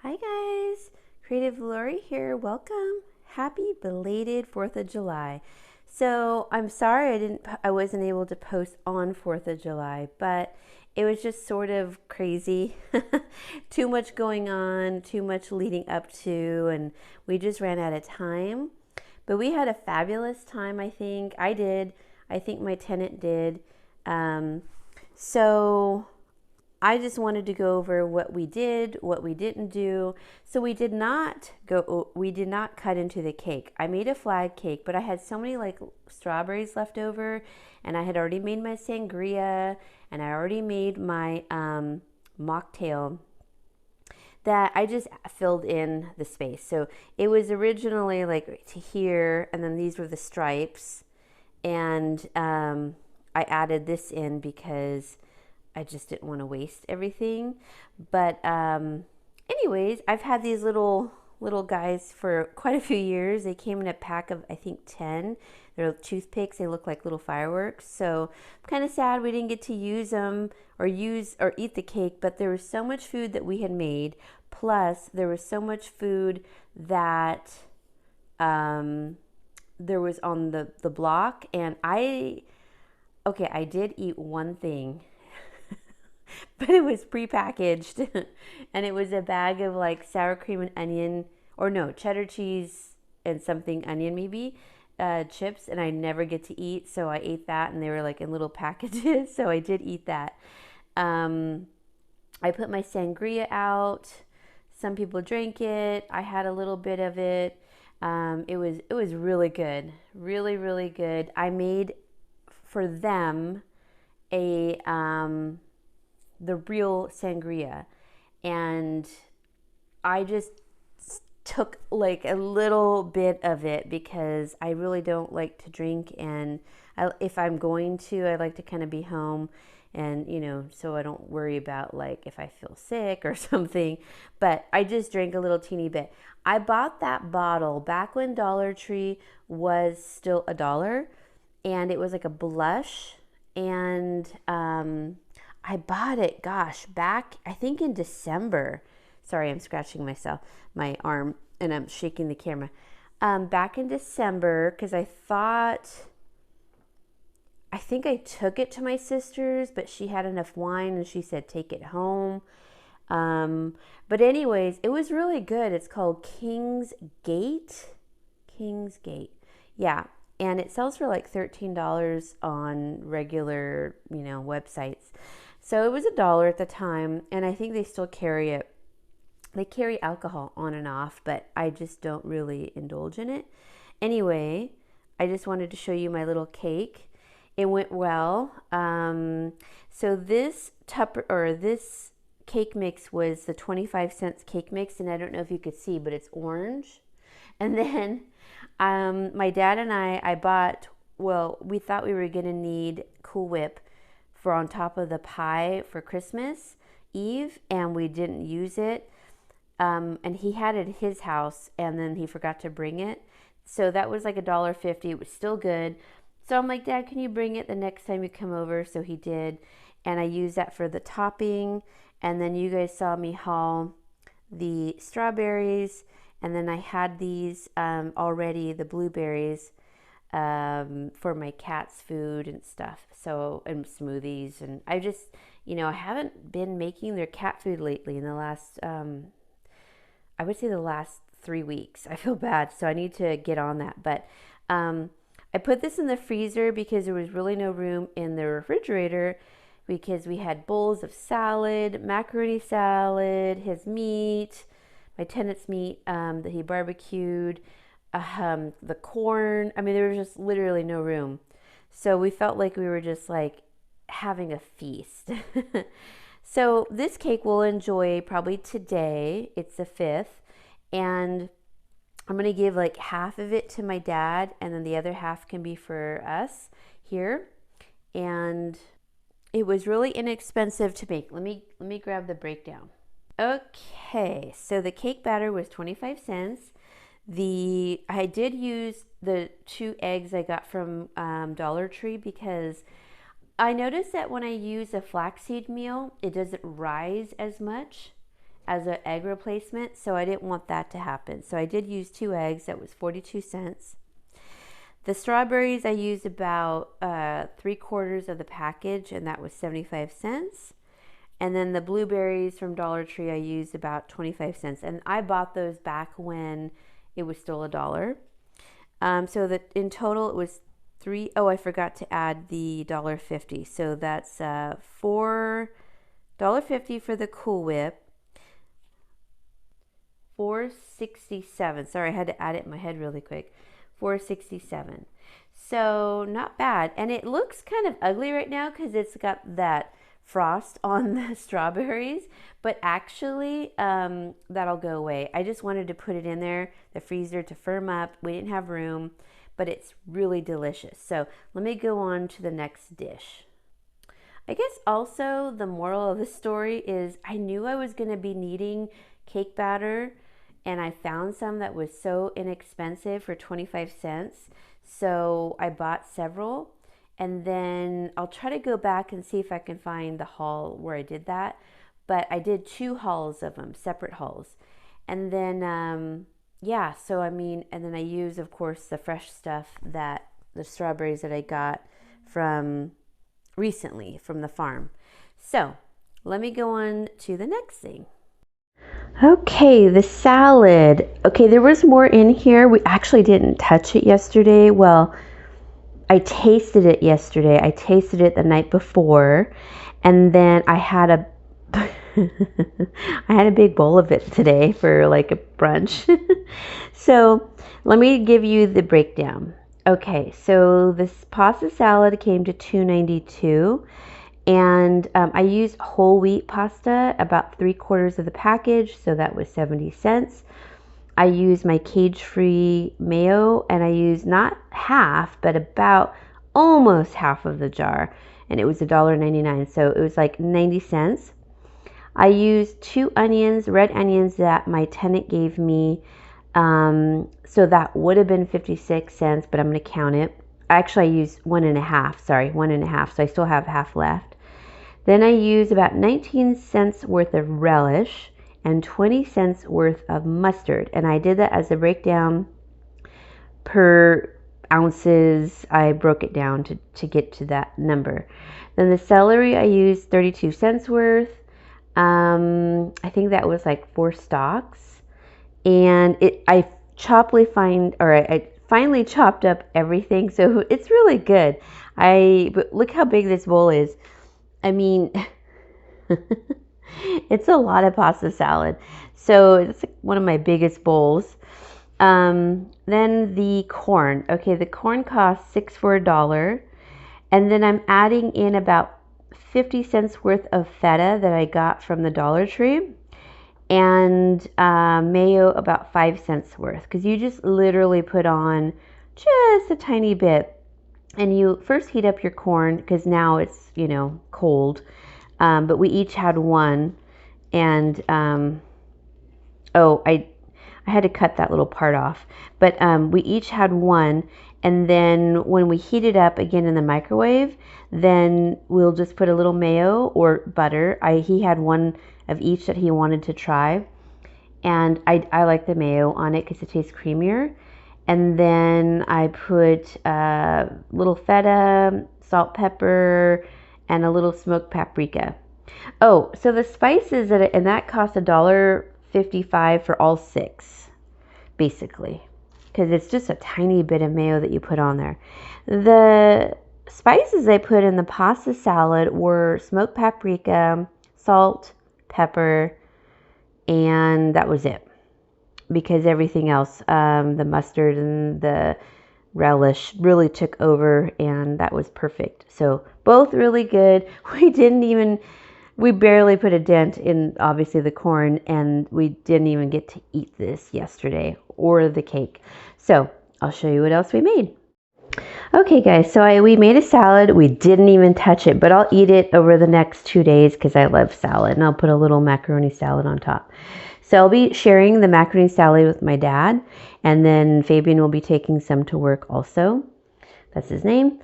Hi guys, Creative Lauri here. Welcome. Happy belated 4th of July. So I'm sorry I wasn't able to post on 4th of July, but it was just sort of crazy. Too much going on, too much leading up to, and we just ran out of time. But we had a fabulous time, I think. I did. I think my tenant did. So I just wanted to go over what we did, what we didn't do. So we did not cut into the cake. I made a flag cake, but I had so many like strawberries left over, and I had already made my sangria, and I already made my mocktail that I just filled in the space. So it was originally like to here, and then these were the stripes, and I added this in because I just didn't want to waste everything. But anyways, I've had these little guys for quite a few years. They came in a pack of I think 10. They're toothpicks. They look like little fireworks. So I'm kind of sad we didn't get to use them or eat the cake, but there was so much food that we had made. Plus there was so much food that there was on the block, and I did eat one thing. But it was prepackaged and it was a bag of like sour cream and onion, or no, cheddar cheese and something onion maybe, chips, and I never get to eat, so I ate that, and they were like in little packages, so I did eat that. I put my sangria out. Some people drank it. I had a little bit of it. It was really good, really good. I made for them a the real sangria, and I just took like a little bit of it because I really don't like to drink, and if I'm going to, I like to kind of be home, and so I don't worry about like if I feel sick or something. But I just drank a little teeny bit. I bought that bottle back when Dollar Tree was still $1, and it was like a blush, and I bought it, back, I think in December. Sorry, I'm scratching my arm, and I'm shaking the camera. Back in December, because I think I took it to my sister's, but she had enough wine, and she said, take it home. But anyways, it was really good. It's called King's Gate. Yeah. And it sells for like $13 on regular, websites. So it was $1 at the time, and I think they still carry it. They carry alcohol on and off, but I just don't really indulge in it. Anyway, I just wanted to show you my little cake. It went well. So this cake mix was the 25-cent cake mix, and I don't know if you could see, but it's orange. And then my dad and I bought, we thought we were going to need Cool Whip for on top of the pie for Christmas Eve, and we didn't use it. And he had it at his house, and then he forgot to bring it. So that was like $1.50. It was still good. So I'm like, Dad, can you bring it the next time you come over? So he did, and I used that for the topping. And then you guys saw me haul the strawberries, and then I had these already, the blueberries, for my cat's food and stuff. So, and smoothies. And I just, I haven't been making their cat food lately in the last, I would say the last 3 weeks. I feel bad, so I need to get on that. But I put this in the freezer because there was really no room in the refrigerator, because we had bowls of salad, macaroni salad, his meat, my tenant's meat that he barbecued, the corn. I mean, there was just literally no room. So we felt like we were just like having a feast. So this cake we'll enjoy probably today. It's the 5th. And I'm going to give like half of it to my dad, and then the other half can be for us here. And it was really inexpensive to make. Let me grab the breakdown. Okay, so the cake batter was 25 cents. I did use the 2 eggs I got from Dollar Tree, because I noticed that when I use a flaxseed meal, it doesn't rise as much as an egg replacement, so I didn't want that to happen. So I did use 2 eggs. That was 42 cents. The strawberries, I used about 3/4 of the package, and that was 75 cents. And then the blueberries from Dollar Tree, I used about 25 cents. And I bought those back when it was still $1. So that in total it was I forgot to add the $1.50. So that's $4.50 for the Cool Whip. $4.67. Sorry, I had to add it in my head really quick. $4.67. So not bad. And it looks kind of ugly right now because it's got that frost on the strawberries, but actually that'll go away. I just wanted to put it in there, the freezer, to firm up. We didn't have room, but it's really delicious. So let me go on to the next dish. I guess also the moral of the story is I knew I was going to be needing cake batter, and I found some that was so inexpensive for 25 cents. So I bought several, and then I'll try to go back and see if I can find the haul where I did that. But I did 2 hauls of them, separate hauls. And then, yeah, so I mean, and then I use, of course, the fresh stuff, that the strawberries that I got from recently from the farm. So let me go on to the next thing. Okay, the salad. Okay, there was more in here. We actually didn't touch it yesterday. Well, I tasted it yesterday. I tasted it the night before, and then I had a I had a big bowl of it today for like a brunch. So let me give you the breakdown. Okay, so this pasta salad came to $2.92. And I used whole wheat pasta, about 3/4 of the package, so that was 70 cents. I used my cage-free mayo, and I used not half, but about almost half of the jar, and it was $1.99, so it was like 90 cents. I used 2 onions, red onions, that my tenant gave me, so that would have been 56 cents, but I'm going to count it. Actually, I used 1.5, sorry, 1.5, so I still have half left. Then I used about 19 cents worth of relish and 20 cents worth of mustard. And I did that as a breakdown per ounces. I broke it down to get to that number. Then the celery, I used 32 cents worth. I think that was like 4 stalks. And I finally chopped up everything. So it's really good. But look how big this bowl is. I mean, it's a lot of pasta salad. So it's one of my biggest bowls. Then the corn. Okay, the corn costs 6 for $1. And then I'm adding in about 50 cents worth of feta that I got from the Dollar Tree. And mayo, about 5 cents worth. Because you just literally put on just a tiny bit. And you first heat up your corn, because now it's, cold. But we each had one. And, I had to cut that little part off. But we each had one. And then when we heat it up again in the microwave, then we'll just put a little mayo or butter. He had one of each that he wanted to try. And I like the mayo on it because it tastes creamier. And then I put a little feta, salt, pepper, and a little smoked paprika. Oh, so the spices, and that cost $1.55 for all 6, basically. Because it's just a tiny bit of mayo that you put on there. The spices I put in the pasta salad were smoked paprika, salt, pepper, and that was it. Because everything else, the mustard and the relish really took over, and that was perfect. So both really good. We barely put a dent in, obviously, the corn, and we didn't even get to eat this yesterday, or the cake. So I'll show you what else we made. Okay, guys, so we made a salad. We didn't even touch it, but I'll eat it over the next 2 days because I love salad, and I'll put a little macaroni salad on top. So I'll be sharing the macaroni salad with my dad, and then Fabian will be taking some to work also. That's his name.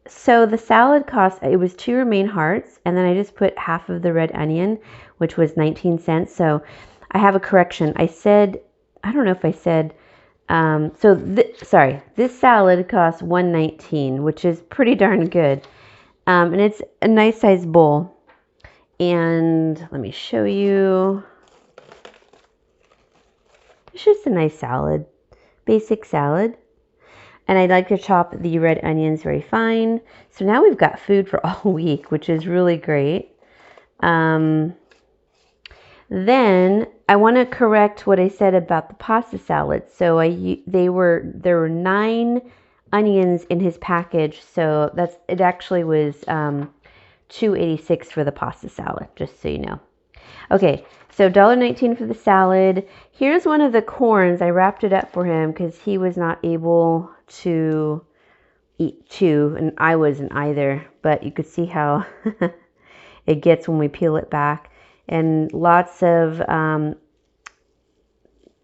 So the salad cost, it was 2 romaine hearts, and then I just put half of the red onion, which was 19 cents. So I have a correction. I said, I don't know if I said, sorry, this salad costs $1.19, which is pretty darn good. And it's a nice sized bowl. And let me show you. It's just a nice salad, basic salad. And I like to chop the red onions very fine. So now we've got food for all week, which is really great. Then I want to correct what I said about the pasta salad. So there were 9 onions in his package. So it actually was $2.86 for the pasta salad, just so you know. Okay, so $1.19 for the salad. Here's one of the corns. I wrapped it up for him because he was not able to eat 2, and I wasn't either. But you could see how it gets when we peel it back. And lots of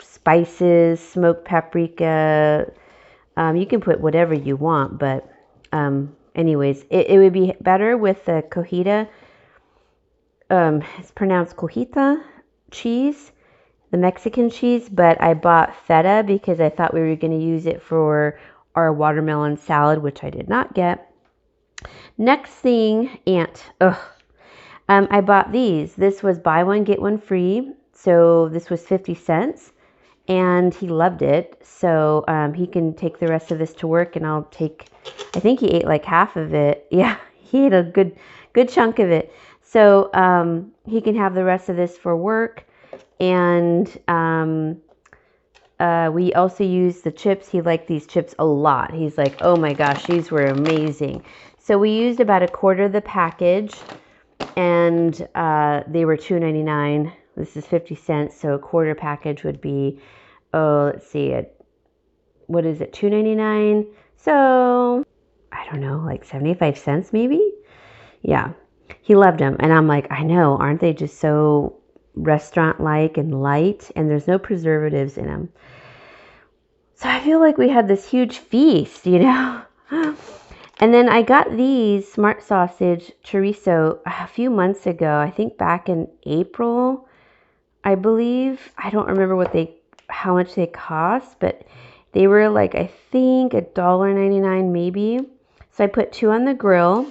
spices, smoked paprika. You can put whatever you want, but anyways, it would be better with the cojita. It's pronounced cojita cheese, the Mexican cheese, but I bought feta because I thought we were going to use it for our watermelon salad, which I did not get. Next thing, I bought these. This was buy one, get one free. So this was 50 cents and he loved it. So he can take the rest of this to work and I think he ate like half of it. Yeah, he ate a good chunk of it. So he can have the rest of this for work. And we also used the chips. He liked these chips a lot. He's like, oh my gosh, these were amazing. So we used about a quarter of the package. And they were $2.99. This is 50 cents, so a quarter package would be, let's see, what is it, $2.99? So, I don't know, like 75 cents maybe? Yeah, he loved them. And I'm like, I know, aren't they just so restaurant-like and light? And there's no preservatives in them. So I feel like we had this huge feast, you know? And then I got these smart sausage chorizo a few months ago. I think back in April, I believe. I don't remember how much they cost, but they were like, I think $1.99 maybe. So I put 2 on the grill.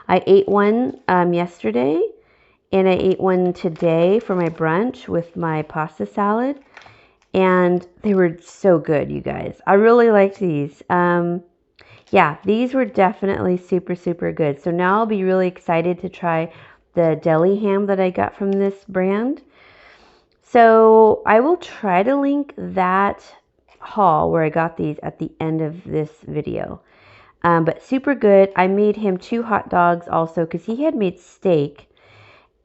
I ate one yesterday, and I ate one today for my brunch with my pasta salad. And they were so good, you guys. I really liked these. Yeah, these were definitely super, super good. So now I'll be really excited to try the deli ham that I got from this brand. So I will try to link that haul where I got these at the end of this video. But super good. I made him 2 hot dogs also because he had made steak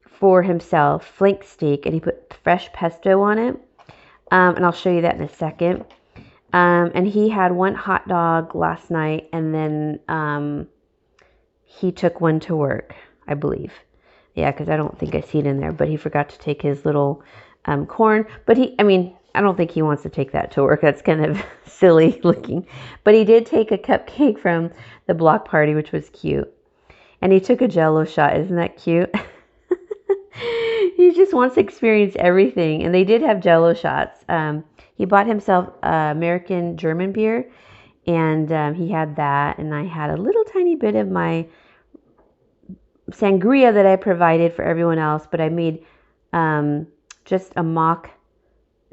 for himself, flank steak, and he put fresh pesto on it. And I'll show you that in a second. And he had 1 hot dog last night, and then he took one to work, I believe. Yeah, because I don't think I see it in there, but he forgot to take his little corn. But I don't think he wants to take that to work. That's kind of silly looking. But he did take a cupcake from the block party, which was cute. And he took a Jell-O shot. Isn't that cute? He just wants to experience everything. And they did have Jell-O shots. He bought himself American German beer, and he had that, and I had a little tiny bit of my sangria that I provided for everyone else, but I made just a mock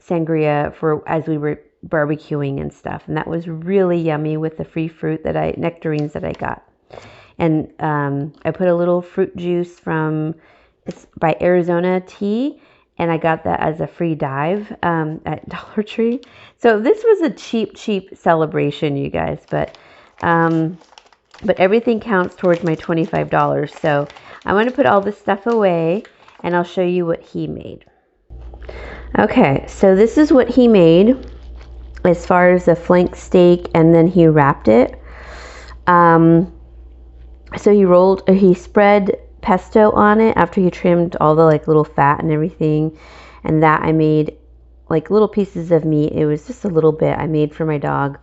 sangria as we were barbecuing and stuff, and that was really yummy with the free fruit nectarines that I got. And I put a little fruit juice it's by Arizona Tea, and I got that as a free dive at Dollar Tree. So this was a cheap celebration, you guys. But everything counts towards my $25. So I want to put all this stuff away, and I'll show you what he made. Okay, so this is what he made as far as the flank steak, and then he wrapped it. So he spread pesto on it after he trimmed all the little fat and everything, and that I made little pieces of meat. It was just a little bit I made for my dog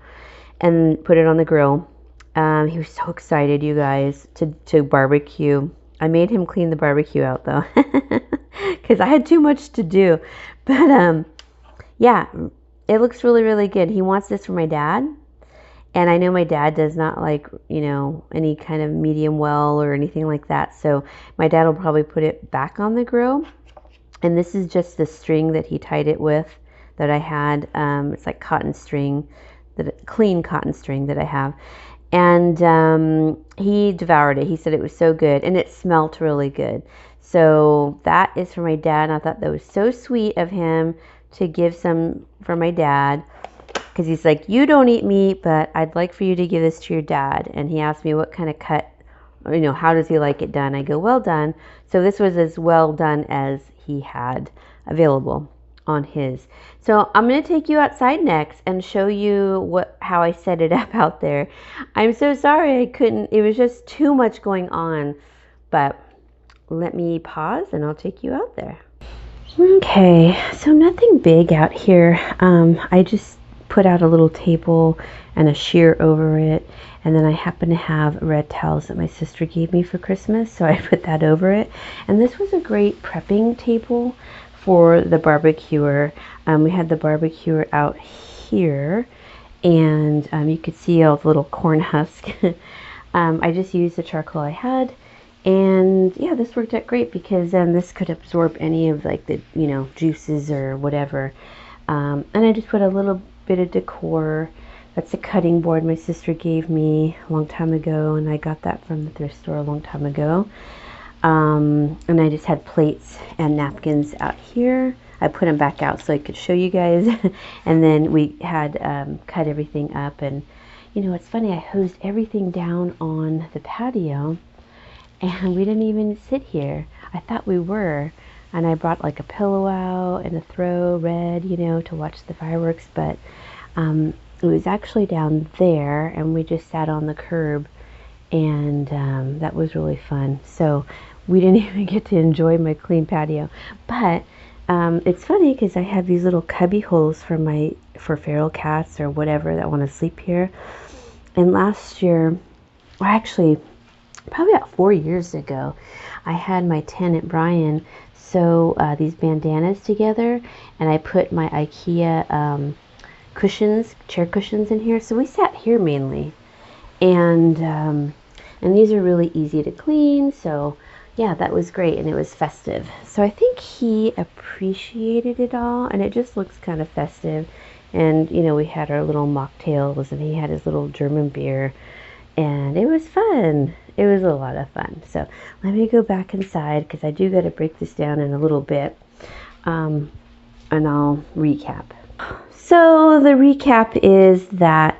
and put it on the grill. He was so excited, you guys, to barbecue. I made him clean the barbecue out though, because I had too much to do. But yeah, it looks really, really good. He wants this for my dad. And I know my dad does not like, any kind of medium well or anything like that. So my dad will probably put it back on the grill. And this is just the string that he tied it with that I had. It's like cotton string, clean cotton string that I have. And he devoured it. He said it was so good and it smelled really good. So that is for my dad. And I thought that was so sweet of him to give some for my dad, because he's like, you don't eat meat, but I'd like for you to give this to your dad. And he asked me what kind of cut, how does he like it done? I go, well done. So this was as well done as he had available on his. So I'm going to take you outside next and show you how I set it up out there. I'm so sorry I couldn't, it was just too much going on, but let me pause and I'll take you out there. Okay, so nothing big out here. I just put out a little table and a sheer over it, and then I happen to have red towels that my sister gave me for Christmas, so I put that over it. And this was a great prepping table for the barbecuer. We had the barbecuer out here, and you could see all the little corn husk. I just used the charcoal I had, and yeah, this worked out great because this could absorb any of like the juices or whatever. And I just put a little bit of decor. That's a cutting board my sister gave me a long time ago, and I got that from the thrift store a long time ago. And I just had plates and napkins out here. I put them back out so I could show you guys. And then we had cut everything up, and it's funny, I hosed everything down on the patio, and we didn't even sit here. I thought we were. And I brought like a pillow out and a throw red, to watch the fireworks. But it was actually down there, and we just sat on the curb, and that was really fun. So we didn't even get to enjoy my clean patio. But it's funny because I have these little cubby holes for feral cats or whatever that want to sleep here. And last year, or actually probably about 4 years ago, I had my tenant Brian sew these bandanas together, and I put my IKEA chair cushions in here. So we sat here mainly, and these are really easy to clean. So yeah, that was great, and it was festive. So I think he appreciated it all, and it just looks kind of festive. And we had our little mocktails, and he had his little German beer, and it was fun. It was a lot of fun. So let me go back inside because I do got to break this down in a little bit, and I'll recap. So the recap is that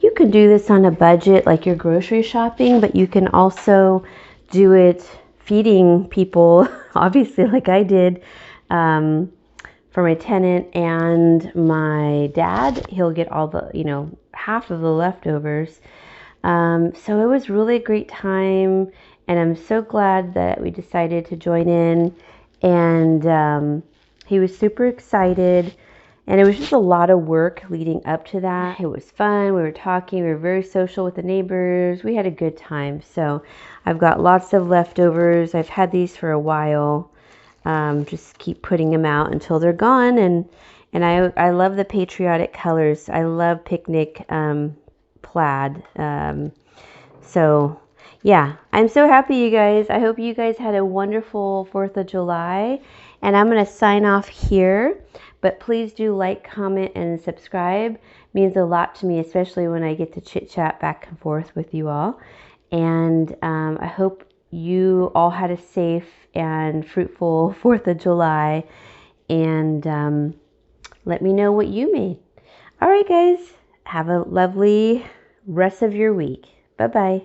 you can do this on a budget like you're grocery shopping, but you can also do it feeding people, obviously, like I did for my tenant and my dad. He'll get all the, half of the leftovers. So it was really a great time, and I'm so glad that we decided to join in, and he was super excited, and it was just a lot of work leading up to that. It was fun. We were talking. We were very social with the neighbors. We had a good time. So I've got lots of leftovers. I've had these for a while. Just keep putting them out until they're gone, and I love the patriotic colors. I love picnic plaid. So yeah, I'm so happy, you guys. I hope you guys had a wonderful 4th of July, and I'm going to sign off here, but please do like, comment, and subscribe. It means a lot to me, especially when I get to chit chat back and forth with you all. And I hope you all had a safe and fruitful 4th of July, and let me know what you made. All right, guys. Have a lovely rest of your week. Bye-bye.